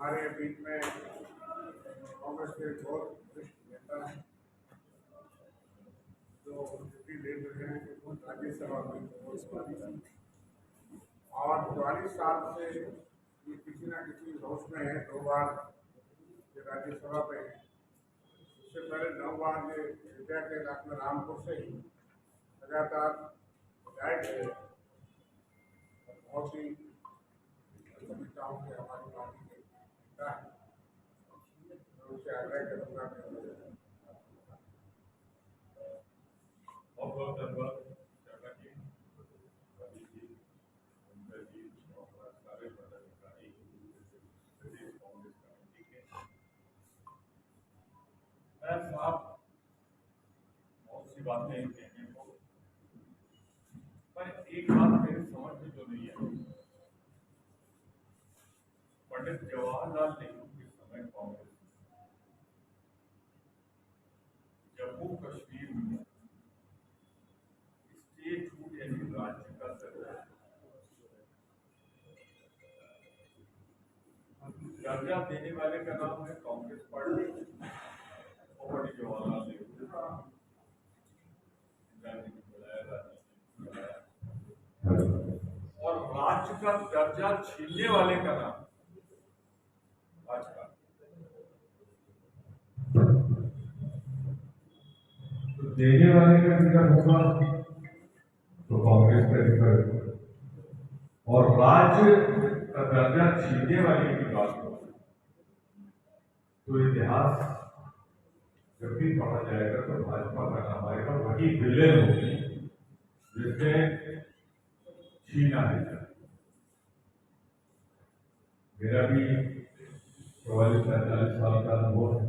हमारे बीच में कांग्रेस के बहुत वरिष्ठ नेता हैं जो ड्यूटी दे रहे हैं राज्यसभा में और 44 साल से ये किसी न किसी हाउस में है। 2 बार ये राज्यसभा में है। उससे पहले 9 बार ये अयोध्या के इलाके में रामपुर से ही लगातार विधायक है। बहुत ही नेताओं के हमारी पार्टी के नेता है। उनसे आग्रह करूँगा कि बहुत बहुत धन्यवाद शर्मा जी, रवि जी, उनका जी और सारे पदाधिकारी प्रदेश कांग्रेस कमेटी के। मैं साहब बहुत सी बातें कहने को, पर एक बात मेरी समझ में जो नहीं है, पंडित जवाहरलाल नेहरू के समय कांग्रेस जम्मू कश्मीर में स्टेटहुड यानी राज्य का दर्जा देने वाले का नाम है कांग्रेस पार्टी और पंडित जवाहरलाल नेहरू और राज्य का दर्जा छीनने वाले का नाम भाजपा। तो देने वाले का जिक्र होगा तो कांग्रेस का जिक्र होगा, और राज्य का दर्जा छीनने वाले की बात हो तो इतिहास जब भी पढ़ा जाएगा तो भाजपा का नाम आएगा। वही विलेन होगी जिसने छीना है। मेरा भी 44-45 साल का अनुभव है।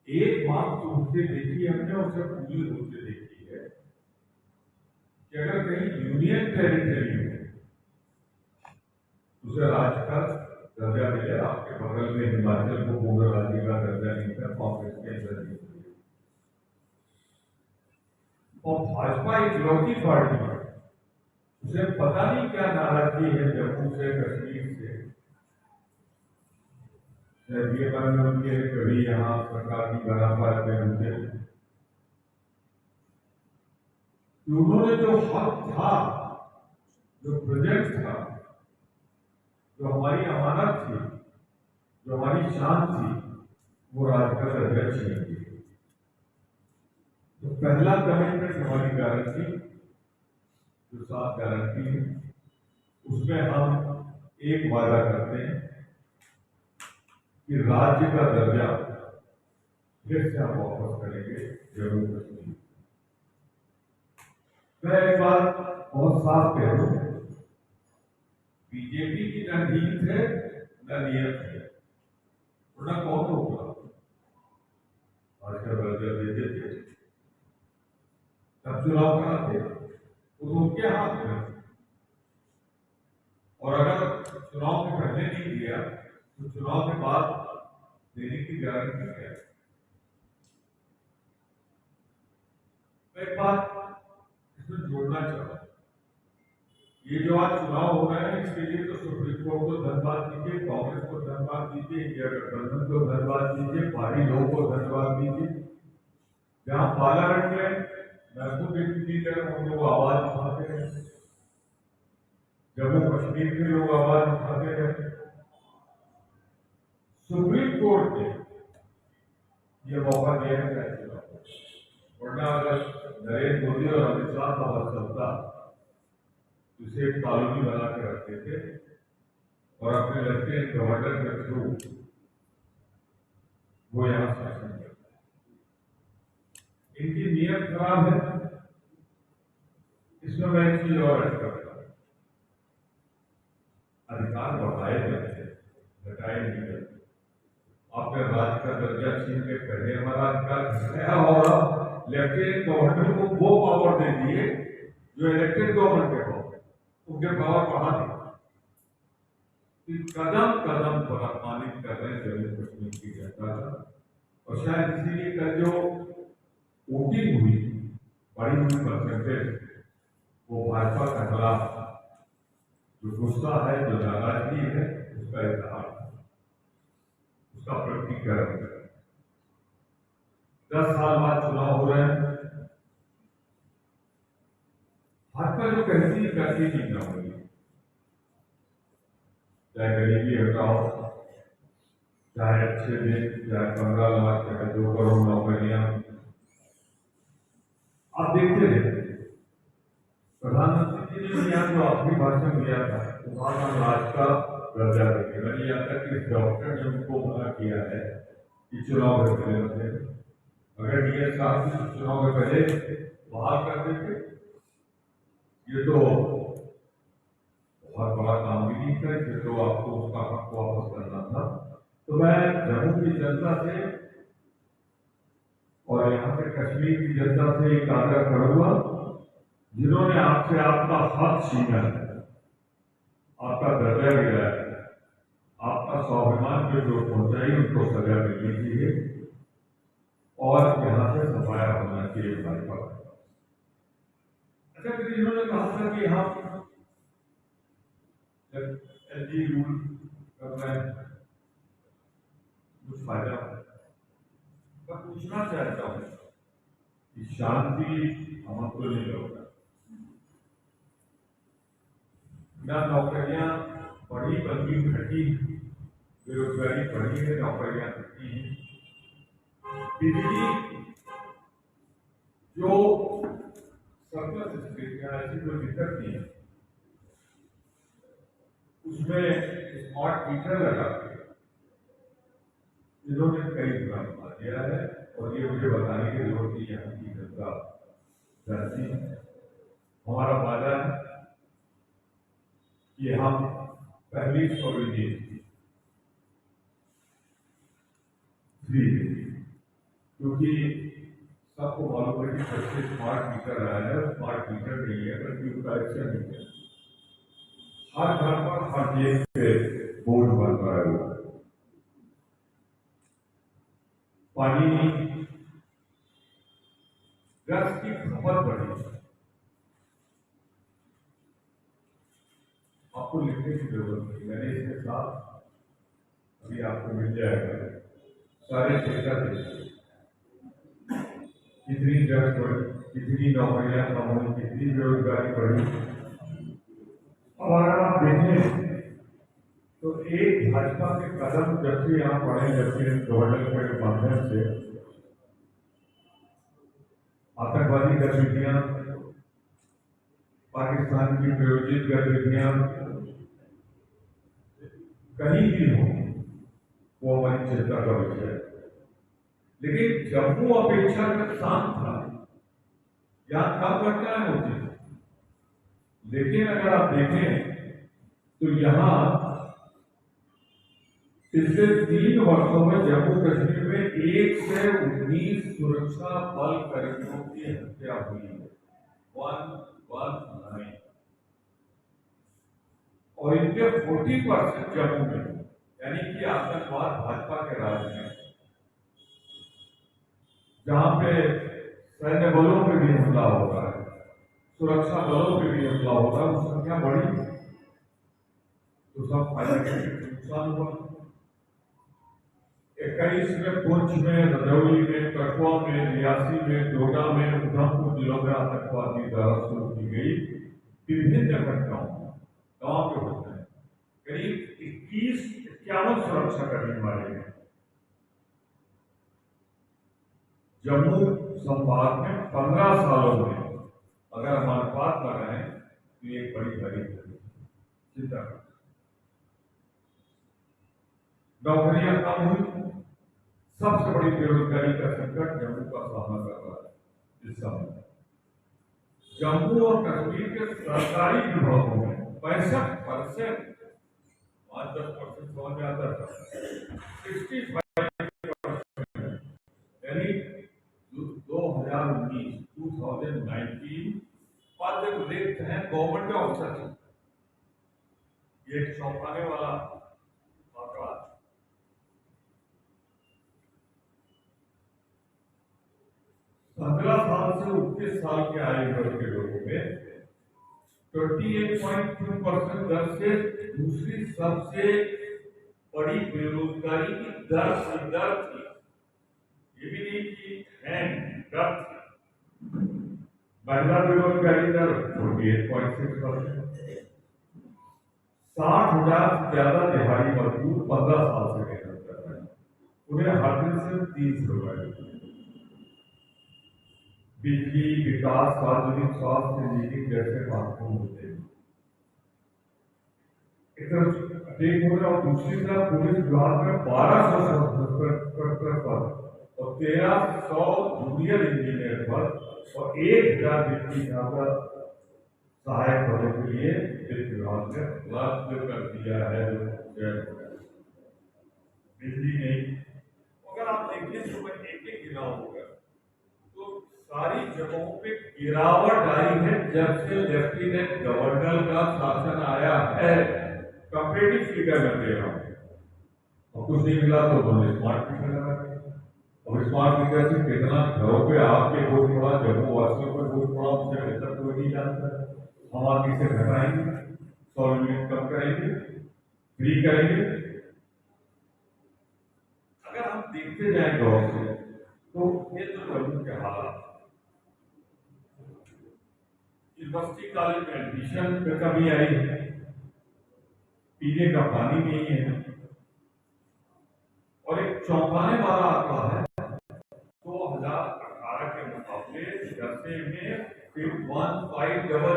एक बात तो उससे देखी हमने, उसे पूरी रूप से देखी है कि अगर कहीं यूनियन टेरिटरी है उसे राज्य का दर्जा मिले। आपके बगल में हिमाचल को पूर्ण राज्य का दर्जा नहीं था, कांग्रेस के अंदर नहीं। और भाजपा एक लौकी पार्टी है, उसे पता नहीं क्या नाराजगी है जम्मू से कश्मीर से। ये बात उनके कभी यहाँ सरकार की बना पाते उनके उन्होंने जो हक था, जो प्रोजेक्ट था, जो हमारी अमानत थी, जो हमारी शान थी, वो राज्य का दर्जा छीन ली। तो पहला कमिटमेंट हमारी गारंटी, जो 7 गारंटी है, उसमें हम एक वादा करते हैं कि राज्य का दर्जा फिर से हम वापस करेंगे जम्मू कश्मीर। मैं एक बात बहुत साफ कह दूं, बीजेपी की न नीति है न नियत है, वरना कौन होगा आज का दर्जा देते थे, तब चुनाव कराते, वो उनके हाथ में। और अगर चुनाव के पहले नहीं दिया तो चुनाव के बाद देने की गारंटी क्या है? एक बात इसमें जोड़ना चाहूँ, ये जो आज चुनाव हो रहे हैं इसके लिए तो सुप्रीम कोर्ट को धन्यवाद दीजिए, कांग्रेस को धन्यवाद दीजिए, इंडिया गठबंधन को धन्यवाद दीजिए, पार्टी लोगों को धन्यवाद दीजिए। जहां पार्लियामेंट में महसूस लीडर उन लोग आवाज उठाते रहे, जम्मू कश्मीर के लोग आवाज उठाते रहे। सुप्रीम कोर्ट ने यह मौका दिया है, वरना अगर नरेंद्र मोदी और अमित शाह का हक चलता उसे कॉलोनी बना के रखते थे और अपने लेफ्टिनेंट गवर्नर के थ्रू वो यहां शासन करते। इनकी नीयत खराब है। इसमें मैं एक चीज और ऐड करता हूं, अधिकार बढ़ाए जाते हैं, घटाए नहीं जाते। आपने राज्य का दर्जा छीन के पहले हमारा अधिकार घटाया और लेफ्टिनेंट गवर्नर को वो पावर दे दिए जो इलेक्टेड गवर्नमेंट के पावर, उनके पावर बढ़ा दिए। कदम कदम पर अपमानित कर रहे हैं जम्मू कश्मीर की जनता का। और शायद इसीलिए कल जो वोटिंग हुई, बड़ी हुई परसेंटेज, वो भाजपा के खिलाफ जो गुस्सा है, जो नाराजगी है, उसका इजहार। कर्म है। 10 साल बाद चुनाव हो रहे हैं। भाजपा जो कहती थी ना होगी, चाहे गरीबी हटाओ, चाहे अच्छे दिन, चाहे 15 लाख, चाहे 2 करोड़ नौकरियां, आप देखते रहे। प्रधानमंत्री जी ने यहाँ जो आखिरी भाषण दिया था, वहां राज का दर्जा देंगे। मैंने यहाँ तक कि डॉक्टर ने उनको मना किया है कि चुनाव करते रहते, अगर डीएस साहब चुनाव में पहले बहाल कर देते, ये तो बहुत बड़ा काम भी नहीं था, इसे तो आपको उसका हक वापस करना था। तो मैं जम्मू की जनता से और यहाँ से कश्मीर की जनता से एक आग्रह करूंगा, जिन्होंने आपसे आपका हक छीना है, आपका दर्जा गिराया है, आपका स्वाभिमान पे जो पहुंचाई, उनको सजा मिलनी चाहिए और यहाँ से सफाया होना चाहिए भाजपा का। अच्छा, फिर इन्होंने कहा था कि हम एलजी रूल कर रहे हैं, कुछ फायदा। मैं पूछना चाहता हूं कि शांति हमको नहीं लगता, ना नौकरियां बढ़ी बल्कि घटी, बेरोजगारी बढ़ी है, नौकरियां घटी हैं। बिजली जो सरप्लस स्टेट है, ऐसी कोई दिक्कत नहीं है, उसमें स्मार्ट मीटर लगा के इन्होंने कई गुना बना दिया है और ये मुझे बताने की जरूरत नहीं, यहाँ की जनता जानती है। हमारा वादा है कि हम पहली सौरऊर्जा फ्री, क्योंकि सबको मालूम है कि सबसे स्मार्ट मीटर आया है, स्मार्ट मीटर नहीं है बल्कि उसका एक्शन मीटर। हर घर पर हर चीज पे बोर्ड बन रहा है। पानी गैस की खपत बढ़ी, आपको लिखने की जरूरत नहीं, मैंने इसके साथ अभी आपको मिल जाएगा सारे डेटा देखिए, कितनी गैस बढ़ी, कितनी नौकरियां कम हुई, कितनी बेरोजगारी बढ़ी। अब अगर आप देखें तो एक भाजपा के कदम जब से यहाँ बढ़े, लेफ्टिनेंट गवर्नर के माध्यम से आतंकवादी गतिविधियां, पाकिस्तान की प्रायोजित गतिविधियां कहीं भी हो, वो हमारी चिंता का विषय है। लेकिन जम्मू अपेक्षाकृत शांत था, यहाँ कम घटनाएं होती थी, लेकिन अगर आप देखें तो यहाँ पिछले 3 वर्षों में जम्मू कश्मीर में 1 से 19 सुरक्षा बल कर्मियों की हत्या हुई है, 119, और इनके 40% जम्मू में, यानी कि आतंकवाद भाजपा के राज में, जहां पे सैन्य बलों पे भी हमला होता है, सुरक्षा बलों पे भी हमला होता है, वो संख्या बढ़ी तो सब फायदा नुकसान हुआ। 21 में पुंछ में, रजौली में, कठुआ में, रियासी में, डोडा में, उधमपुर जिलों में आतंकवादी धारा शुरू की गई। विभिन्न घटनाओं गांव के होते हैं, करीब 51 सुरक्षाकर्मी मारे गए। जम्मू संभाग में 15 सालों में अगर हम अनुपात लगाएं तो एक बड़ी बड़ी चिंता। नौकरियां कम हुई, सबसे बड़ी बेरोजगारी का संकट जम्मू का सामना कर रहा है इस समय। जम्मू और कश्मीर के सरकारी विभागों में 65%, 5-10% समझ में आता था, 65%, यानी 2019 पद रिक्त हैं गवर्नमेंट ऑफिसर। ये एक चौंकाने वाला आंकड़ा। 15 साल से 29 साल के आयु वर्ग के लोगों में 28.2% दर से दूसरी सबसे बड़ी बेरोजगारी की दर से दर थी, ये भी नहीं कि है दर थी। महिला बेरोजगारी दर 48.6%। 60,000 से ज्यादा दिहाड़ी मजदूर 15 साल से मेहनत कर रहे हैं, उन्हें हर दिन सिर्फ 30 रुपए। बिजली, विकास, सार्वजनिक स्वास्थ्य, इंजीनियरिंग जैसे महत्वपूर्ण मुद्दे एक तरफ ठीक हो रहा और दूसरी तरफ पुलिस विभाग में 1200 पर और 1300 जूनियर इंजीनियर पर और 1000 डिप्टी सहायक होने के लिए वित्त विभाग ने रद्द कर दिया है। बिजली नहीं, अगर आप देखें तो मैं एक एक गिनाव होगा तो सारी जगहों पे गिरावट आई है जब से लेफ्टिनेंट गवर्नर का शासन आया है। कंपेटिव फिगर में दे रहा हूं और कुछ नहीं मिला तो बोले स्मार्ट मीटर लगा दिया। और स्मार्ट मीटर से कितना घरों पे आपके बोझ पड़ा, जम्मू वासियों पर बोझ पड़ा, उससे बेहतर कोई नहीं जानता। हम आगे से घटाएंगे, 100 यूनिट कम करेंगे, फ्री करेंगे। अगर हम देखते जाए गौर से तो ये जो जम्मू के हालात, यूनिवर्सिटी कॉलेज में एडमिशन में कमी आई है, पीने का पानी नहीं है, और एक चौंकाने वाला आंकड़ा है 2018 के मुकाबले दसे में 1500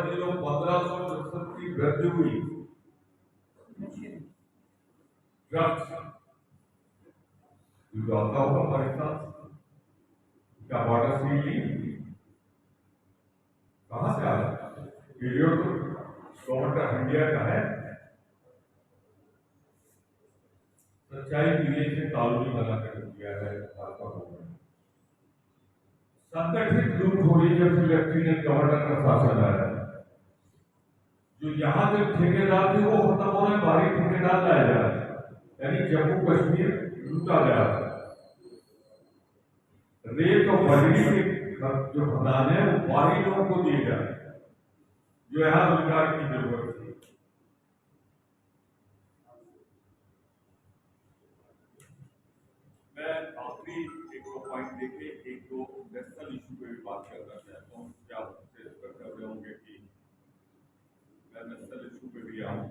की वृद्धि हुई। ड्रग्स आता होगा पाकिस्तान का बॉर्डर सीलिंग कहां से आ रहा है? वीडियो तो गवर्नमेंट ऑफ इंडिया का है। सच्चाई की से तालुकी बना कर दिया है। संगठित लूट हो रही जब से लेफ्टिनेंट गवर्नर का शासन आया, जो यहाँ तक ठेकेदार थे वो खत्म हो रहे, बाहरी ठेकेदार लाया जा रहा है, यानी जम्मू कश्मीर लूटा जा रहा है। रेत और बजरी के जो खदान है वो बाहरी लोगों को दिए जा रहे हैं, जो यहाँ रोजगार की जरूरत थी। मैं आखिरी एक दो पॉइंट देखे, एक दो नेशनल इशू पे भी बात करना चाहता हूँ। क्या कर रहे होंगे कि मैं नेशनल इशू पे भी आऊँ।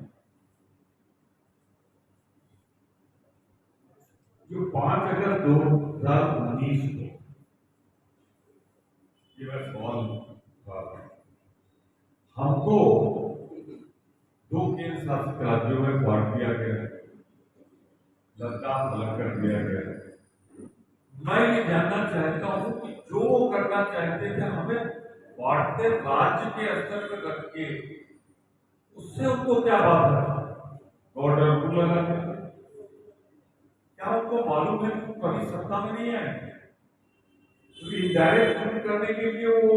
जो 5 अगस्त 2019 को ये मैं सवाल हमको 2 केंद्र शासित राज्यों में बांट दिया गया, लद्दाख अलग कर दिया गया। मैं ये जानना चाहता हूं कि जो करना चाहते थे हमें बांटते राज्य के स्तर पर रख के, उससे उनको क्या बात है? बॉर्डर रूल लगा के क्या उनको मालूम है कि कभी सत्ता में नहीं आए? डायरेक्ट रूल करने के लिए वो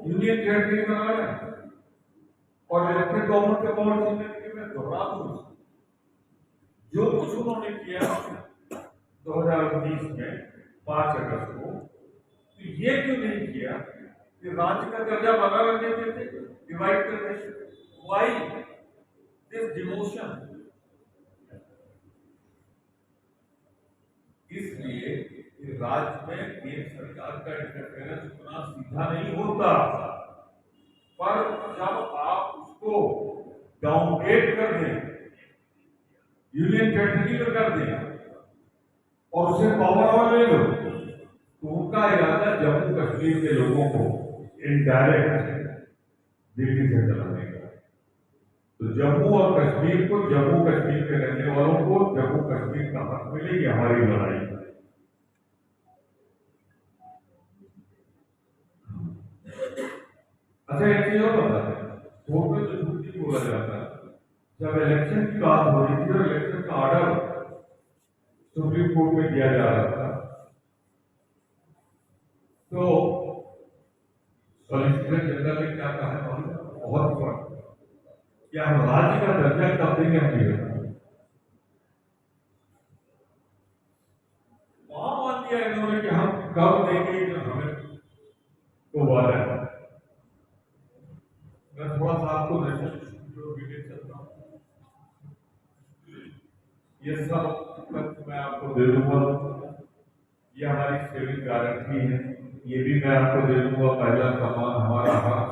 यूनियन टेरिटरी बना रहे हैं और इलेक्टेड गवर्नमेंट के पावर छीनने के लिए। मैं दोहरा दूं, जो कुछ उन्होंने किया 2019 में 5 अगस्त को, तो ये क्यों नहीं किया कि राज्य का दर्जा बना रहने देते, डिवाइड कर देते? Why this demotion? इसलिए राज्य में केंद्र सरकार का इंटरफेरेंस उतना सीधा नहीं होता, पर जब आप उसको डाउनग्रेड कर दें, यूनियन टेरिटरी में कर दें और उसे पावर ले लो, तो उनका इरादा जम्मू कश्मीर के लोगों को इनडायरेक्ट दिल्ली से चलाने का। तो जम्मू और कश्मीर को, जम्मू कश्मीर के रहने वालों को जम्मू कश्मीर का हक मिले, ये हमारी लड़ाई है। अच्छा, एक चीज और बता दें, कोर्ट में तो झूठ ही बोला जाता है। जब इलेक्शन की बात हो रही थी और इलेक्शन का ऑर्डर सुप्रीम कोर्ट में दिया जा रहा था, तो सॉलिसिटर जनरल ने क्या कहा है? बहुत फर्क क्या हम राज्य का दर्जा कब देंगे? हम ये वहां मान दिया इन्होंने कि हम कब देंगे, जो हमें तो वादा है। मैं थोड़ा सा आपको नेशनल इशू जो वीडियो चलता हूँ, ये सब तथ्य मैं आपको दे दूंगा। ये हमारी सेविंग गारंटी है, ये भी मैं आपको दे दूंगा। पहला सामान हमारा हक,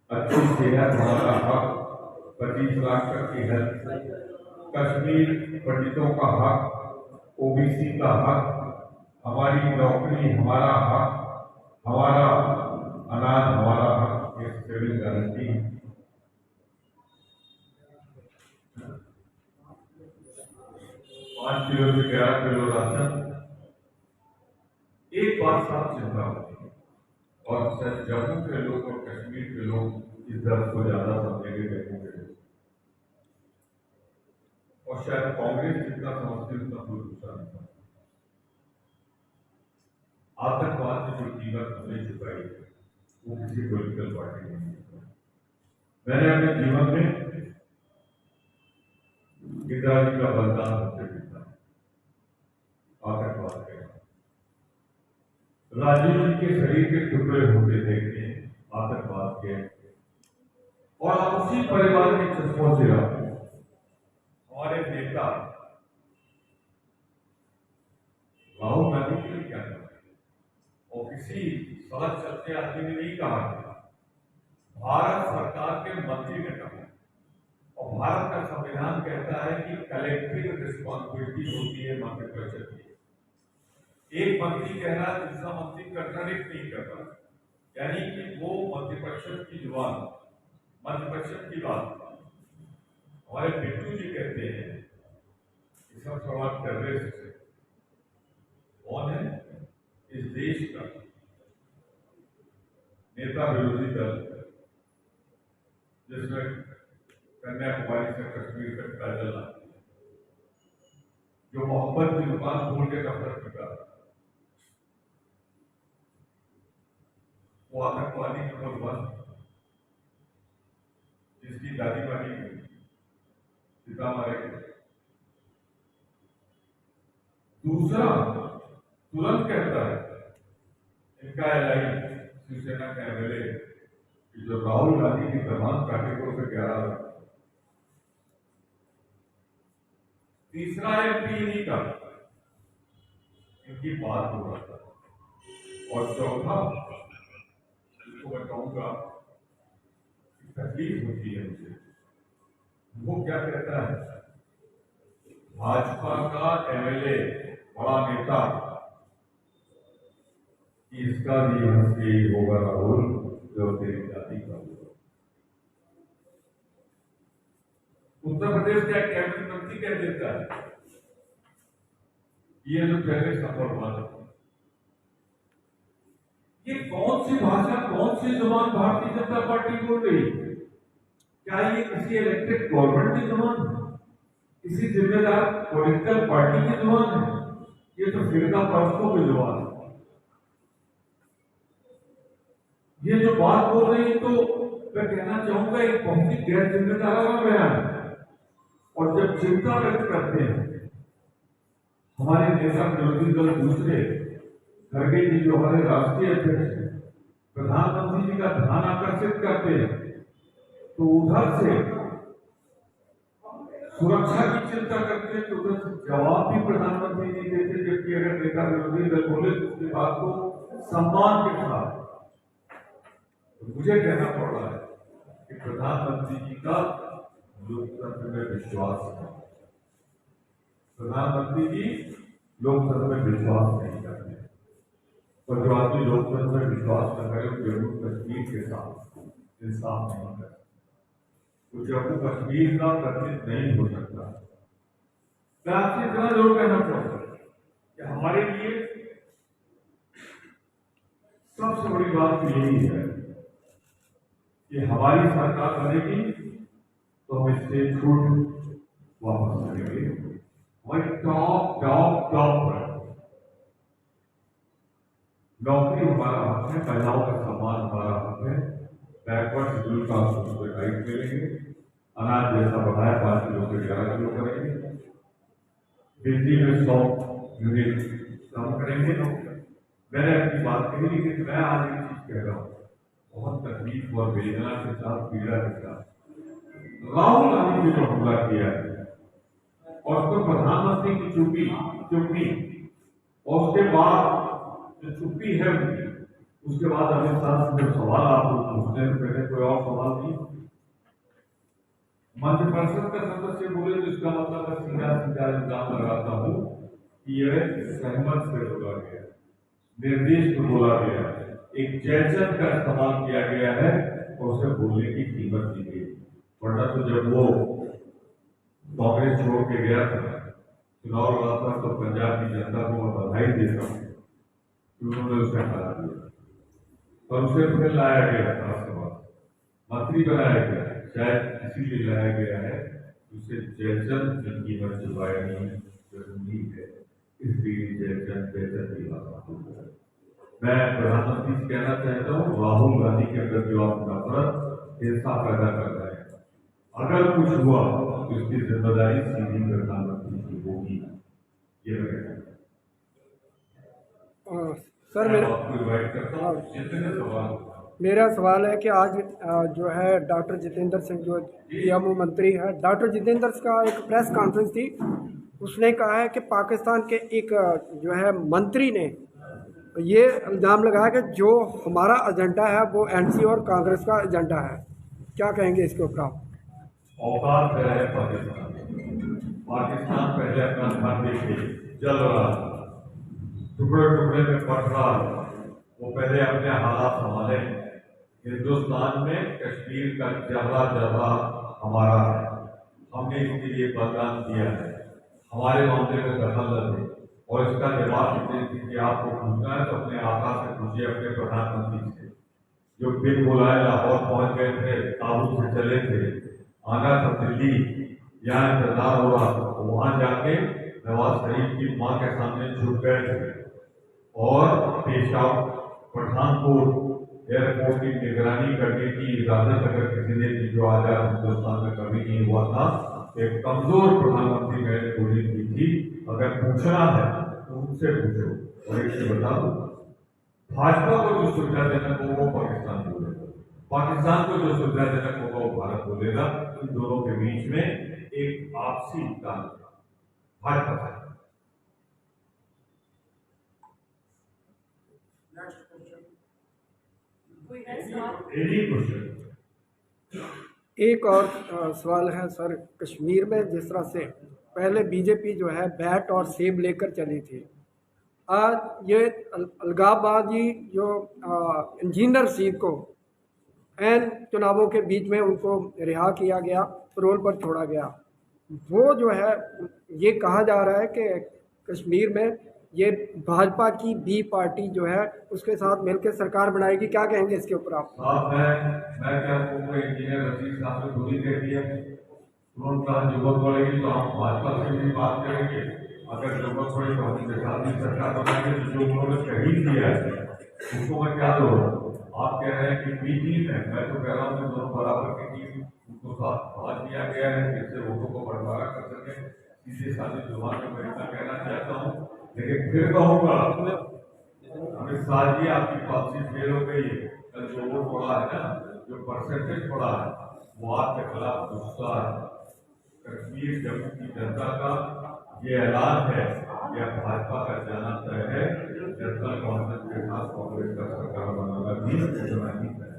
अच्छी सेहत हमारा हक, 25 लाख तक की हेल्थ, कश्मीर पंडितों का हक, ओबीसी का हक, हमारी नौकरी हमारा हक, हमारा अनाज हमारा हक, ये सेविंग गारंटी है। 5 किलो से 11 किलो राशन। एक बात साफ चिंता होती है, और शायद जम्मू के लोग और कश्मीर के लोग इस दर्द को ज्यादा समझेंगे जम्मू के लोग, और शायद कांग्रेस जितना समझती है उतना कोई दूसरा नहीं समझता। आतंकवाद ने जो कीमत हमने चुकाई है वो किसी पॉलिटिकल पार्टी ने नहीं चुकाई। मैंने अपने जीवन में पिताजी का बलिदान होते देखा है आतंकवाद के। राजीव जी के शरीर के टुकड़े होते देखे आतंकवाद के, और आप उसी परिवार के चश्मों से हमारे नेता राहुल गांधी के लिए क्या कहा, और किसी सड़क चलते आदमी ने नहीं कहा, भारत सरकार के मंत्री ने कहा। और भारत का संविधान कहता है कि कलेक्टिव रिस्पॉन्सिबिलिटी होती है मंत्रिपरिषद की। एक मंत्री कह रहा है, दूसरा मंत्री कंट्राडिक्ट नहीं कर रहा, यानी कि वो मंत्रिपरिषद की जुबान, मंत्रिपरिषद की बात। हमारे बिट्टू जी कहते हैं कि सब सवाल टेररिस्ट से कौन है इस देश का नेता विरोधी दल जिसमें कन्याकुमारी से कश्मीर तक पैदल आती है, जो मोहब्बत की दुकान खोल के नफरत निकाल, वो आतंकवादी नंबर 1 जिसकी दादी मारी गई, पिता मारे गए। दूसरा तुरंत कहता है इनका एलआई शिवसेना का एमएलए कि जो राहुल गांधी की जमानत काटेगों से 11। तीसरा एमपी नहीं का इनकी बात हो रहा था, और चौथा इसको मैं कहूंगा तकलीफ होती है मुझे, वो क्या कहता है, भाजपा का एमएलए बड़ा नेता, इसका भी हंसी होगा राहुल जो तेरी जाति का होगा। उत्तर प्रदेश का कैबिनेट मंत्री कह देता है ये जो पहले सफल हुआ था, ये कौन सी भाषा, कौन सी जुबान भारतीय जनता पार्टी बोल रही है? क्या ये किसी इलेक्टेड गवर्नमेंट की जुबान है, किसी जिम्मेदार पॉलिटिकल पार्टी की जुबान है? ये तो फिरका परस्तों की जुबान है। ये जो बात बोल रही है तो मैं कहना चाहूंगा एक बहुत ही गैर जिम्मेदाराना बयान है। और जब चिंता व्यक्त करते हैं हमारे नेता विरोधी दल दूसरे, खड़गे जी जो हमारे राष्ट्रीय अध्यक्ष हैं, प्रधानमंत्री जी का ध्यान आकर्षित करते हैं, तो उधर से सुरक्षा की चिंता करते हैं, तो उधर से जवाब भी प्रधानमंत्री जी देते। जबकि अगर नेता विरोधी दल बोले तो उसकी बात को सम्मान के साथ, तो मुझे कहना पड़ रहा है कि प्रधानमंत्री जी का लोकतंत्र में विश्वास है। प्रधानमंत्री जी लोकतंत्र में विश्वास नहीं करते, और जो आदमी लोकतंत्र में विश्वास कर रहे हो जम्मू कश्मीर के साथ इंसाफ नहीं कर, तो जम्मू कश्मीर का प्रतिनिधित्व नहीं हो सकता। मैं आपसे इतना जरूर कहना चाहूंगा कि हमारे लिए सबसे बड़ी बात यही है कि हमारी सरकार बनेगी तो हम इससे छूट वापस करेंगे। वही टॉप टॉप टॉप पर नौकरी हमारा हक है, महिलाओं का सम्मान हमारा हक है, बैकवर्ड शेड्यूल का राइट मिलेंगे, अनाज जैसा बढ़ाया 5 किलो से 11 किलो करेंगे, बिजली में 100 यूनिट कम करेंगे। मैंने अपनी बात कही, लेकिन मैं आज एक चीज कह रहा हूँ, बहुत तकलीफ और वेदना के साथ, पीड़ा के साथ, राहुल गांधी ने जो हमला किया है और उसको प्रधानमंत्री की चुप्पी और उसके बाद जो चुप्पी है उनकी, उसके बाद अमित शाह से जब सवाल आप पूछने से पहले कोई और सवाल नहीं, मंत्रिपरिषद का सदस्य बोले तो इसका मतलब मैं सीधा सीधा इल्जाम लगाता हूँ कि यह सहमत से बोला गया, निर्देश में बोला गया, एक जैचन का इस्तेमाल किया गया है और उसे बोलने की कीमत दी गई। वरना तो जब वो कांग्रेस छोड़ के गया था, चुनाव लड़ा था, तो पंजाब की जनता को मैं बधाई देता हूँ कि उन्होंने उसे हरा दिया, पर उसे फिर लाया गया राज्यसभा, मंत्री बनाया गया, शायद इसीलिए लाया गया है उसे जयचंद की कीमत चुकानी जरूरी है, इसलिए जयचंद की बात। मैं प्रधानमंत्री से कहना चाहता हूँ, राहुल गांधी के अंदर जो आप नफरत हिंसा पैदा कर रहे हैं, अगर कुछ हुआ तो इसकी जिम्मेदारी सीधी प्रधानमंत्री की होगी, ये मैं कहता हूँ। सर आपको इनवाइट करता हूँ, जितने सवाल मेरा सवाल है कि आज जो है डॉक्टर जितेंद्र सिंह जो पीएमओ मंत्री है, डॉक्टर जितेंद्र का एक प्रेस कॉन्फ्रेंस थी, उसने कहा है कि पाकिस्तान के एक जो है मंत्री ने ये इल्ज़ाम लगाया कि जो हमारा एजेंडा है वो एनसी और कांग्रेस का एजेंडा है। क्या कहेंगे इसके ऊपर आप? औकात है पाकिस्तान पहले अपना घर देखे जल रहा, टुकड़े टुकड़े में पट रहा, वो पहले अपने हालात संभाले। हिंदुस्तान में कश्मीर का जर्रा जर्रा हमारा है, हमने इसके लिए बलिदान दिया है, हमारे मामले में दखल न दे। और इसका जवाब कि आपको पूछना है तो अपने आका से पूछिए, अपने प्रधानमंत्री से, जो बिन बुलाए लाहौर पहुंच गए थे, काबुल से चले थे, आना था दिल्ली, यहाँ इंतजार हो रहा था, तो वहां जाके नवाज शरीफ की मां के सामने झुक गए थे और पेशावर पठानकोट एयरपोर्ट की निगरानी करने की इजाजत अगर किसी ने दी जो आजाद हिंदुस्तान में कभी नहीं हुआ था, एक कमजोर प्रधानमंत्री मैंने गोली की थी। अगर पूछना है तो उनसे पूछो। और एक से बता दो, भाजपा को जो सुविधाजनक होगा वो पाकिस्तान बोलेगा, पाकिस्तान को जो सुविधाजनक होगा वो भारत बोलेगा। इन दोनों के बीच में एक आपसी तालमेल भाजपा है। एक और सवाल है सर, कश्मीर में जिस तरह से पहले बीजेपी जो है बैट और सेब लेकर चली थी, आज ये अलगाववादी जो इंजीनियर सीट को एन चुनावों के बीच में उनको रिहा किया गया, पैरोल पर छोड़ा गया, वो जो है ये कहा जा रहा है कि कश्मीर में ये भाजपा की बी पार्टी जो है उसके साथ मिलकर सरकार बनाएगी। क्या कहेंगे इसके ऊपर आप? मैं क्या कहूँगा, इंजीनियर रशीद साहब ने खुद ही कह दिया, उन्होंने कहा जरूरत पड़ेगी तो हम भाजपा से भी बात करेंगे, अगर जरूरत पड़े तो हम उनके साथ भी सरकार बनाएंगे। तो जो उन्होंने कही दिया है उसको मैं क्या करूँ? आप कह रहे हैं कि बी टीम है, मैं तो कह रहा हूँ कि दोनों बराबर की टीम उनको साथ बात किया गया है जिससे वोटों को बंटवारा कर सके। सीधे साधे जुबान में मैं इतना कहना चाहता हूँ, लेकिन फिर कहूँगा अमित शाह जी आपकी पॉलिसी फेल हो गई है। कल जो वोट पड़ा है ना, जो परसेंटेज पड़ा है, वो आपके खिलाफ गुस्सा है। कश्मीर जम्मू की जनता का ये ऐलान है, यह भाजपा का जाना तय है, जनता कांग्रेस के साथ कांग्रेस का सरकार बनाना भी नहीं है।